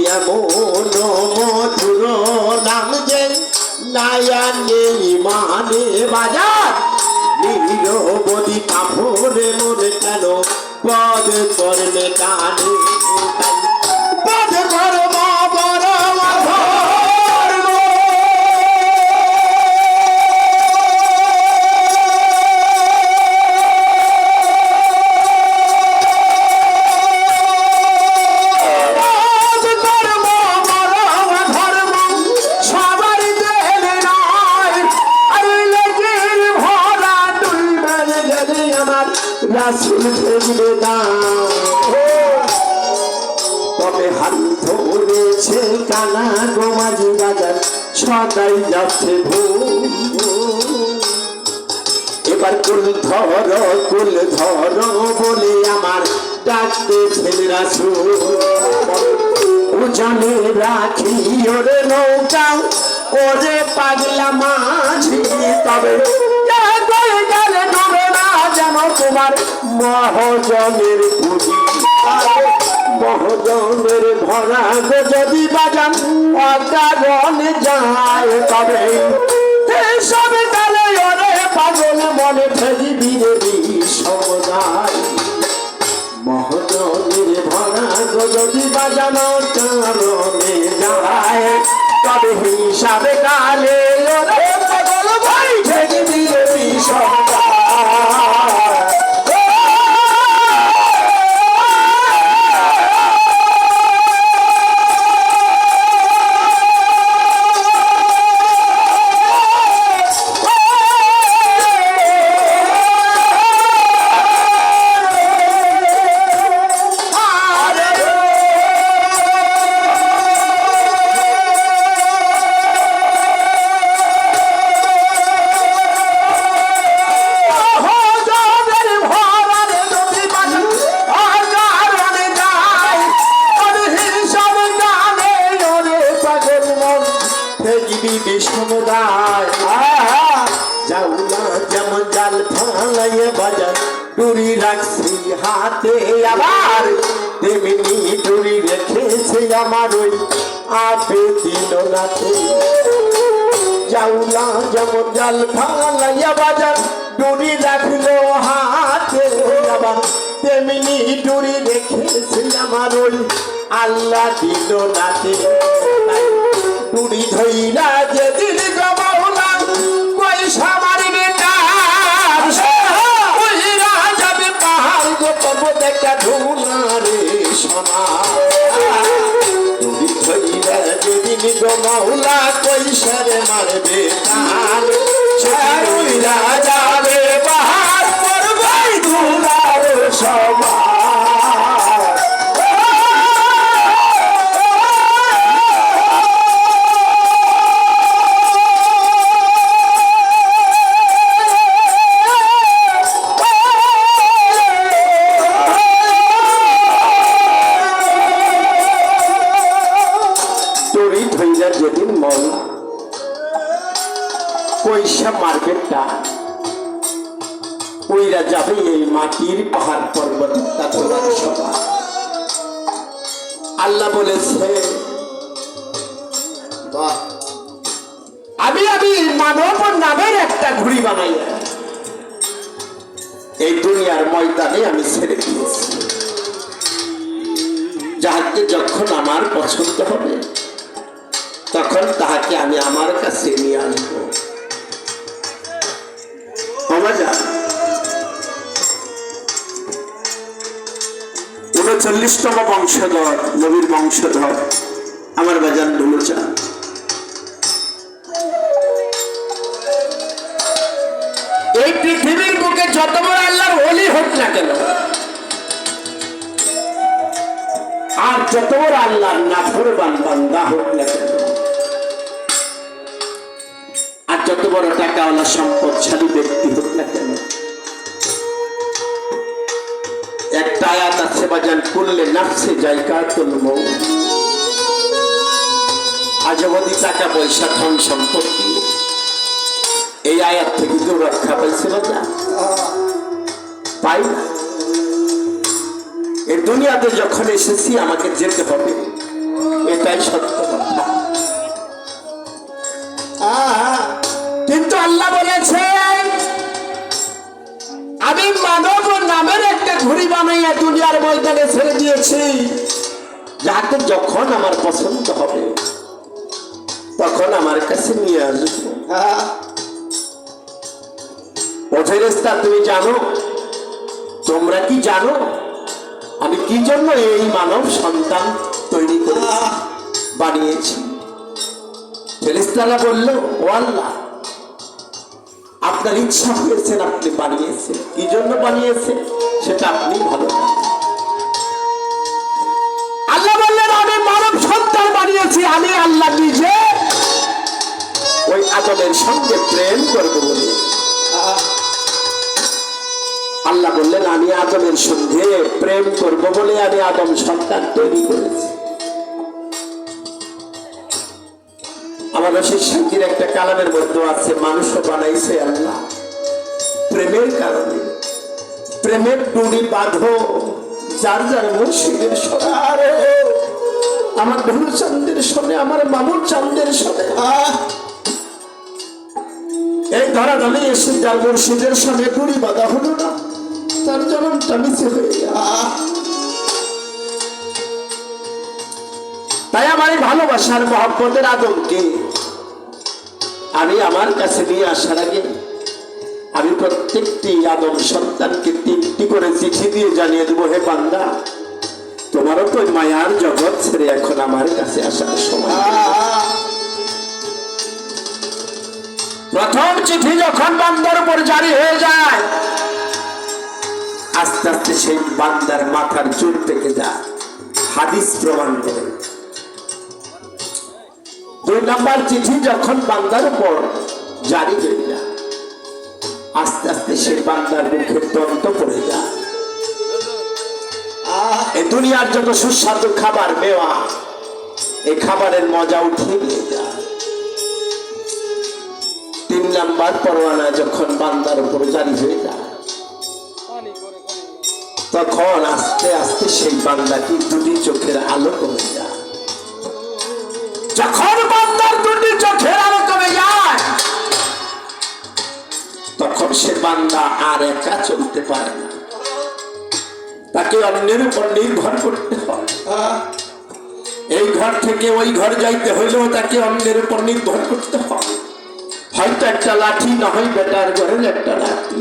এমন মধুর নাম যে নায়ানে মানে বাজার নিরবধি কাপড়ে মনে কেন পদ করলে কানে পদ করব বড় তবে হাত ধরেছে কানা গোমাজি বাজার সদাই যাচ্ছে এবার কুল ধর বলে আমার ডাকতে ছেলেরা উজানে রাখি ওরে নৌকা ওরে পাগলা মাঝি তবে তোমার মহজনের পুঁজি মহজনের ভরা যদি বাজান অকারণে যায় তবে সব কালে ওরে পাগল মনে ফেরি বিরেবি সমদায় মহজনের ভরা যদি বাজান কারণে যায় তবে হিসাবে কালে ওরে পাগল ভাই ফেরি বিরেবি সমদায় যেমন জাল ফালাইয়ে বাজার ডুরি রাখছি হাতে আবার তেমনি ডুরি রেখেছে আমার ওই আপে দিল রাতে জাউলা যেমন জাল ফালাইয়া বাজার ডুরি রাখলো হাতে আবার তেমনি ডুরি রেখেছে আমার ওই আল্লাহ দিল রাতে ডুরি ধইরা যেদিন গমাওলা পয়সা মারিবে না ওইরা যাবে পাহাড় গো পর্বত একটা ধুলারে সোনা ডুরি ধইরা যেদিন গমাওলা পয়সারে মারবে তার ওইরা যাবে পাহাড় পর্বত ধুলারে সোনা পয়সা মারবে তা ওইরা যাবে এই মাটির পাহাড় পর্বত সভা আল্লাহ বলেছে আমি মানব নামের একটা ঘুড়ি বানাই এই দুনিয়ার ময়দানে আমি ছেড়ে দিয়েছি যাহাকে যখন আমার পছন্দ হবে তখন তাহাকে আমি আমার কাছে নিয়ে আসবো 39তম বংশধর নবীর বংশধর আমার বাজান ডুলুচা এই পৃথিবীর বুকে যত বড় আল্লাহর ওলি হোক না কেন আর যত বড় আল্লাহর নাফরমান বান্দা হোক না কেন আর যত বড় টাকাওয়ালা সম্পদশালী ব্যক্তি হোক না কেন একটা আয়াত আছে বাজান কুল্লে নাফসে জায়গাতুল মউত আজবদি টাকা পয়সা ধন সম্পত্তি এই আয়াত থেকে কেউ রক্ষা পাইছে বাজা পাই না এই দুনিয়াতে যখন এসেছি আমাকে যেতে হবে এই এটাই সত্য কথা। কিন্তু আল্লাহ বলেছে আমি মানব নামের একটা ঘুড়ি বানাইয়া দুনিয়ার ময়দানে ছেড়ে দিয়েছি, যাকে যখন আমার পছন্দ হবে তখন আমার কাছে নিয়ে আসবো। ও ফেরেশতা, তুমি জানো, তোমরা কি জানো আমি কি জন্য এই মানব সন্তান তৈরি করে বানিয়েছি? ফেরেশতারা বলল, ও আল্লাহ, আপনার ইচ্ছা হয়েছেন, আপনি বানিয়েছেন, কি জন্য বানিয়েছেন সেটা আপনি ভালো জানেন। আল্লাহ বললেন আমি মানব সন্তান বানিয়েছি, আমি আল্লাহ নিজে ওই আদমের সঙ্গে প্রেম করবো বলে। আল্লাহ বললেন আমি আদমের সঙ্গে প্রেম করবো বলে আমি আদম সন্তান তৈরি করেছি। আমাদের সেই শান্তির একটা কালামের মধ্যে আছে, মানুষও বানাইছে আল্লাহ প্রেমের কারণে। প্রেমের ডুরি বাঁধো যার যার মুর্শিদের সরে, আমার ধনু চাঁদের সনে, আমার মামুর চাঁদের সনে। এই ধরা দামে এসে যার মুর্শিদের সঙ্গে ডুরি বাঁধা হলো না, তার জন্মটা মিছে হয়ে গেল। তাই আমার এই ভালোবাসার মহব্বতের আদমকে আমি আমার কাছে নিয়ে আসার আগে আমি প্রত্যেকটি আদম সন্তানকে 3টি করে চিঠি দিয়ে জানিয়ে দেবো, হে বান্দা, তোমারও তো মায়ার জগৎ ছেড়ে এখন আমার কাছে আসার সময়। প্রথম চিঠি যখন বান্দার উপর জারি হয়ে যায়, আস্তে আস্তে সেই বান্দার মাথার চুল পেকে যায়, হাদিস প্রমাণ করে। 2 নাম্বার চিঠি যখন বান্দার উপর জারি হয়ে যায়, আস্তে আস্তে সেই বান্দার মুখের দন্ত পড়ে যায়। এই দুনিয়ার যত সুস্বাদু খাবার মেওয়া, এই খাবারের মজা উঠিয়ে নিয়ে যায়। 3 নাম্বার পরোয়ানা যখন বান্দার উপর জারি হয়ে যায়, তখন আস্তে আস্তে সেই বান্দাটি 2টি চোখের আলো কমে যায়। যখন বান্দার 2টি চোখের আলো কমে যায়, তখন সে বান্দা আর একা চলতে পারে না, তাকে অন্যের উপর নির্ভর করতে হয়। এই ঘর থেকে ওই ঘর যাইতে হইলেও তাকে অন্যের উপর নির্ভর করতে হয়। হয়তো একটা লাঠি, না হয় বেটার ঘরের একটা লাঠি।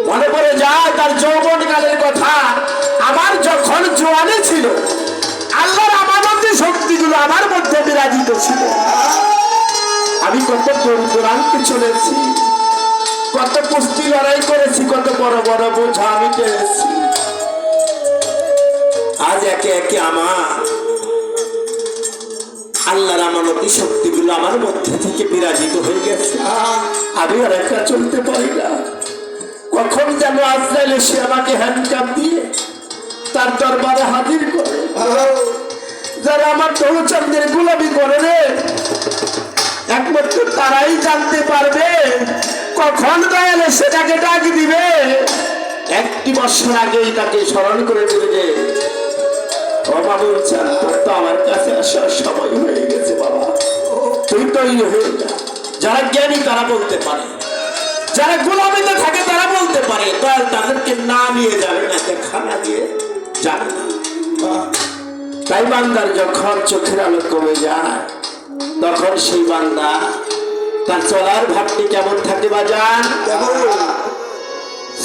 মনে পড়ে যায় তার যৌবন কালের কথা। আমার যখন জোয়ানি ছিল, আল্লাহর আমানতের শক্তিগুলো আমার মধ্যে বিরাজিত ছিল। আমি কত দূর দূরান্তে চলেছি, কত কুস্তি লড়াই করেছি, কত বড় বড় বোঝা আমি টেনেছি। আজ একে একে আমার আল্লাহর আমানতি শক্তিগুলো আমার মধ্যে থেকে বিরাজিত হয়ে গেছে। আমি আর একা চলতে পারি না। কখন যেন আজরাইল এসে আমাকে হ্যান্ডকাপ দিয়ে তার দরবারে হাজির করে। যারা আমার দৌচান্দের গোলামি করে রে, একমাত্র তারাই জানতে পারবে কখন দয়াল এসে তাকে ডাক দিবে। 1 বছর আগেই তাকে স্মরণ করে দিবে যে বাবুল চান, তোর তো আমার কাছে আসার সময় হয়ে গেছে বাবা, তুই তৈরি হয়ে যা। যারা জ্ঞানী তারা বলতে পারে, যারা গোলামিতে থাকে তারা বলতে পারে, দয়াল তাদেরকে না নিয়ে যাবে না, খানা দিয়ে যাবে না। তাই বান্দার যখন চোখের আলো কমে যায়, তখন সেই বান্দা তার চলার ভাবটি কেমন থাকে বাজান?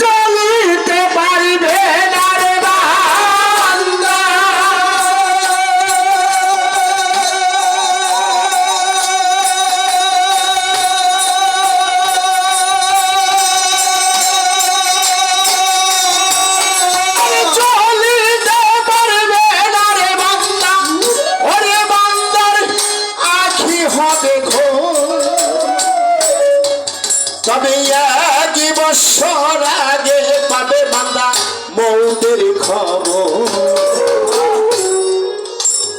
চলিতে পারবে না রে বান্দা, তবে 1 বছর আগে পাবে বান্দা মৌতের খবর।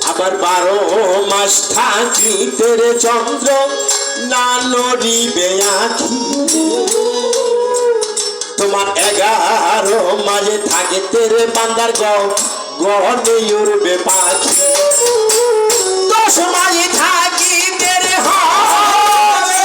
আবার 12 মাস থাকিতে রে চন্দ্র না নড়িবে আখি, তোমার 11 মাঝে থাকিতে রে বান্দার গহনে উড়বে পাখি দশ মাস থাকিতে হবে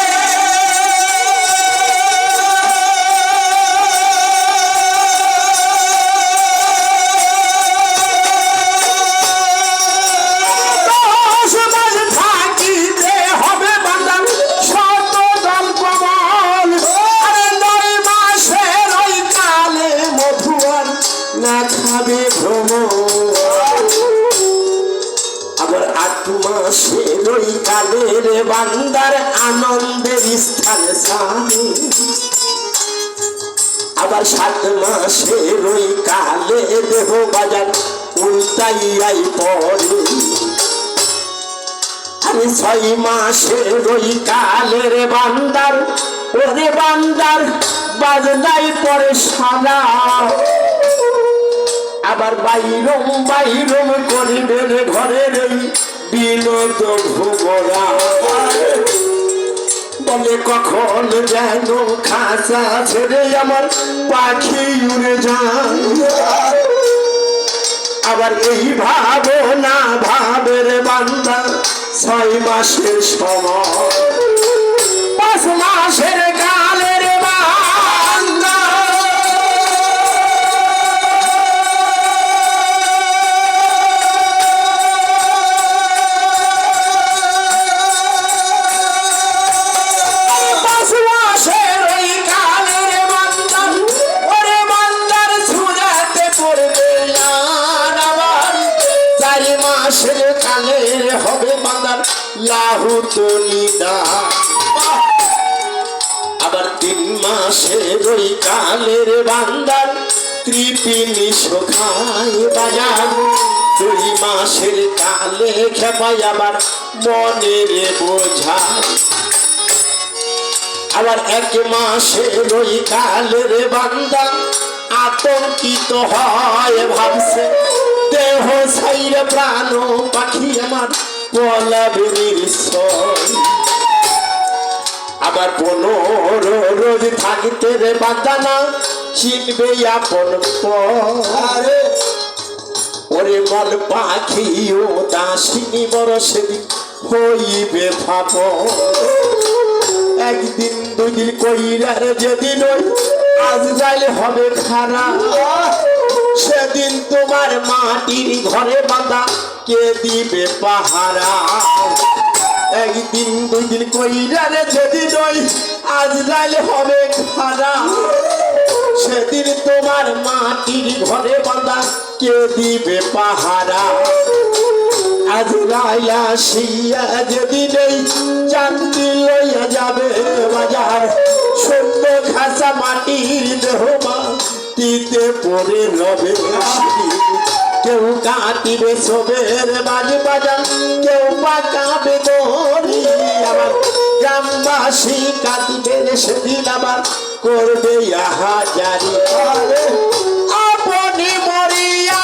দশ মাস থাকিতে হবে বান্দার শত দল কমল আরে 9 মাসের ওই কালে মধুয়ার না খাবে ভ্রমণ আবার 8 মাসের ওই কালের বান্দার আনন্দের স্থান সামনে আবার 7 মাসের ওই কালে দেহ বাজার উল্টাইয়াই পড়ে আরে 6 মাসের ওই কালের বান্দার ওরে বান্দার বাজনাই পড়ে সারা আবার বাইরম করিবে ঘরের বিনোদ ভোগরা বলে কখন যেন খাঁচা ছেড়ে আমার পাখি উড়ে যায় আবার এই ভাবনা ভাবের বান্দা 6 মাসের সময় 5 মাসের কালের বান্দা হবে বান্দার লাহুতনিদা আবার 3 মাসের ওই কালের বান্দার তৃপিনি শোখায় বাজার 2 মাসের কালে খেপায় আবার মনের বোঝা আবার 1 মাসের ওই কালের বান্দা আতঙ্কিত হয় ভাবছে দেহ ছাইরে প্রাণ পাখি আমার পলাবে নিশ্চয় আবার 15 রোজ থাকিতে রে বাঁধানা চিনবে আপন পরে ওরে মন পাখি ও দাসিনী বরসে হইবে ভাব একদিন 2 দিন কইরার যেদিন ওই আজ যাইলে হবে খারাপ সেদিন তোমার মাটির ঘরে বাঁধা কে দিবে পাহারা একদিন 2 দিন কইরারে যেদিন ওই আজ যাইলে হবে খারাপ সেদিন তোমার মাটির ঘরে বাঁধা কে দিবে পাহারা আজ রাইলা শিয়া যেদিন এই চাঁদি লইয়া যাবে বাজার শূন্য খাসা মাটির দেহ মাটিতে পড়ে রবে কেউ কাটিবে সবের বাজি বাজার কেউ পাকাবে দড়ি আবার গ্রামবাসী কাটিবে সেদিন আবার করবে হাজারি আপনি মরিয়া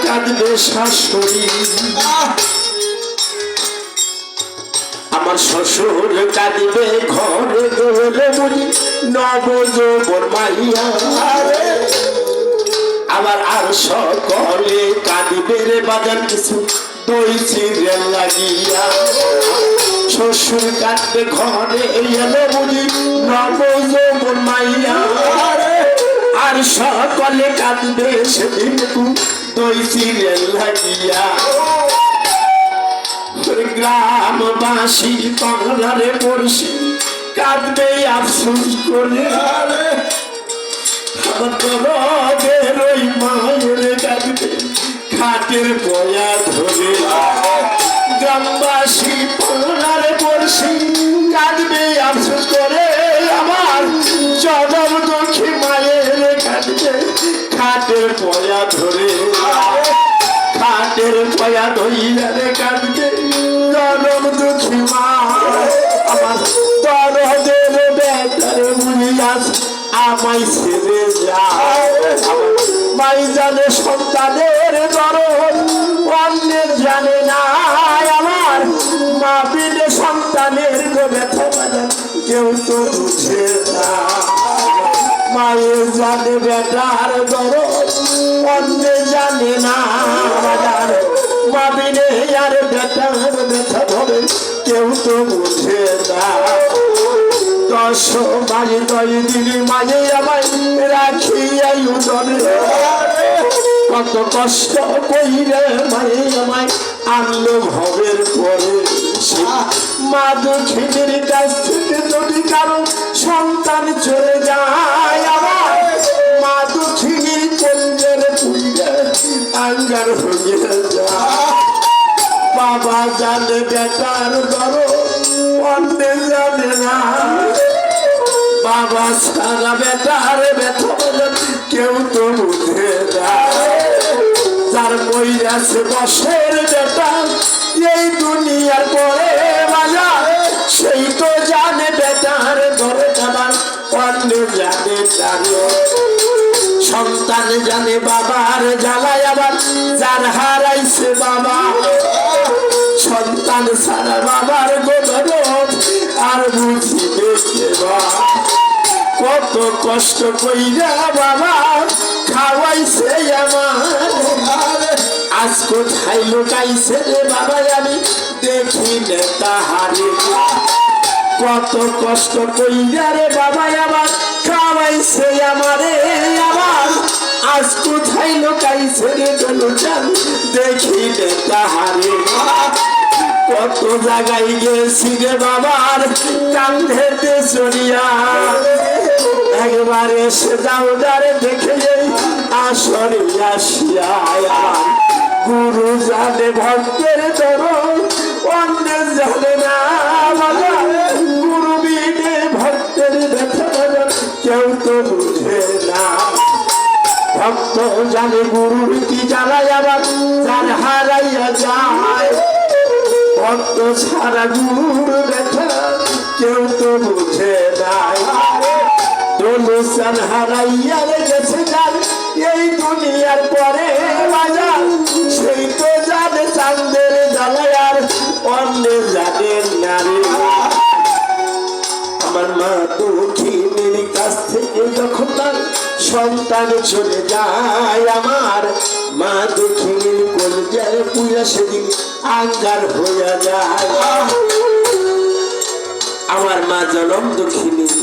কাঁদবে শাশুড়ি আমার শ্বশুর কাঁদবে ঘরে গেলে বুঝি নবযৌবন মাইয়া আবার আর সকলে কাঁদবে রে বাজার কিছু দই চিড়ে লাগিয়া শ্বশুর কাঁদবে ঘরে এলে বুঝি নবযৌবন মাইয়া আর সকলে কাঁদবে সেদিন দই চিড়ে লাগিয়া গ্রামবাসী পাহাড়ে পড়ছি কাঁদবে আফসোস করে আমার ওই মায়ের কাঁদবে খাটের বয়া ধরে গ্রামবাসী পাহাড়ে পড়ছি কাঁদবে আফসোস করে আমার চরম দুঃখী মায়ের কাঁদবে খাটের বয়া ধরে খাটের পয়া ধইয়া রে কাঁদবে চরম দুঃখী মা আমার আরে বুঝিয়াস আমায় ছেড়ে যায় মাই জানে সন্তানের দরদ অন্যের জানে না আমার মা বিনে সন্তানের ব্যথা কেউ তো বুঝে না মায়ের জানে বেটার দরদ অন্যে জানে না মা বিনে আর বেটার ব্যথা ধরে কেউ তো বুঝে না 10 মাস 10 দিন মাঝে আমায় রাখিয়াই উদরে কত কষ্ট কইরে মায়ে আমায় আনলো ভবের পরে মা দক্ষিণের কাছ থেকে যদি কারো সন্তান চলে যায় আমার মা দক্ষিণের কঞ্জের পুইরে আঙ্গার হয়ে যায় বাবা জানে বেটার দরদ অন্যে জানে না বাবা সারা বেটার ব্যথা কেউ তো বুঝে না যার বই আছে বসের বেটা এই দুনিয়ার পরে বাজার সেই তো জানে বেটার ধরে যাবার অন্য জানে জানে সন্তান জানে বাবার জ্বালায় আবার যার হারাইছে বাবা সন্তান সারা বাবার গৌরব আর বুঝিবে কেবা কত কষ্ট কইরা বাবা খাওয়াইছে আমার আজ কোথায় লুকাইছে রে বাবা আমি দেখি নে তাহারে কত কষ্ট কইরা রে বাবা আমার খাওয়াইছে আমারে আমার আজ কোথায় লুকাইছে রে দলুচান দেখি নে তাহারে কত জায়গায় গেছি রে বাবার কান্ধেতে চড়িয়া একবার এসে যাও যারে দেখে আসরে আসিয়া গুরু জানে ভক্তের দরদ অন্য জানে না গুরু বিনে ভক্তের ব্যথা কেউ তো বুঝে না ভক্ত জানে গুরুর কি জ্বালায় আবার যার হারাইয়া যায় ভক্ত সারা গুরুর ব্যথা কেউ তো বুঝে নাই দোলসান হারাইয়া গেছে যার এই দুনিয়ার পরে বাজার সেই তো জানে চাঁদের জ্বালায় আর অন্যে জানে নারী আমার মা দক্ষিণের কাছ থেকে যখন তার সন্তান চলে যায় আমার মা দক্ষিণের কলজার পুজা সেদিন আঙ্গার হয়ে যায় আমার মা জনম দক্ষিণী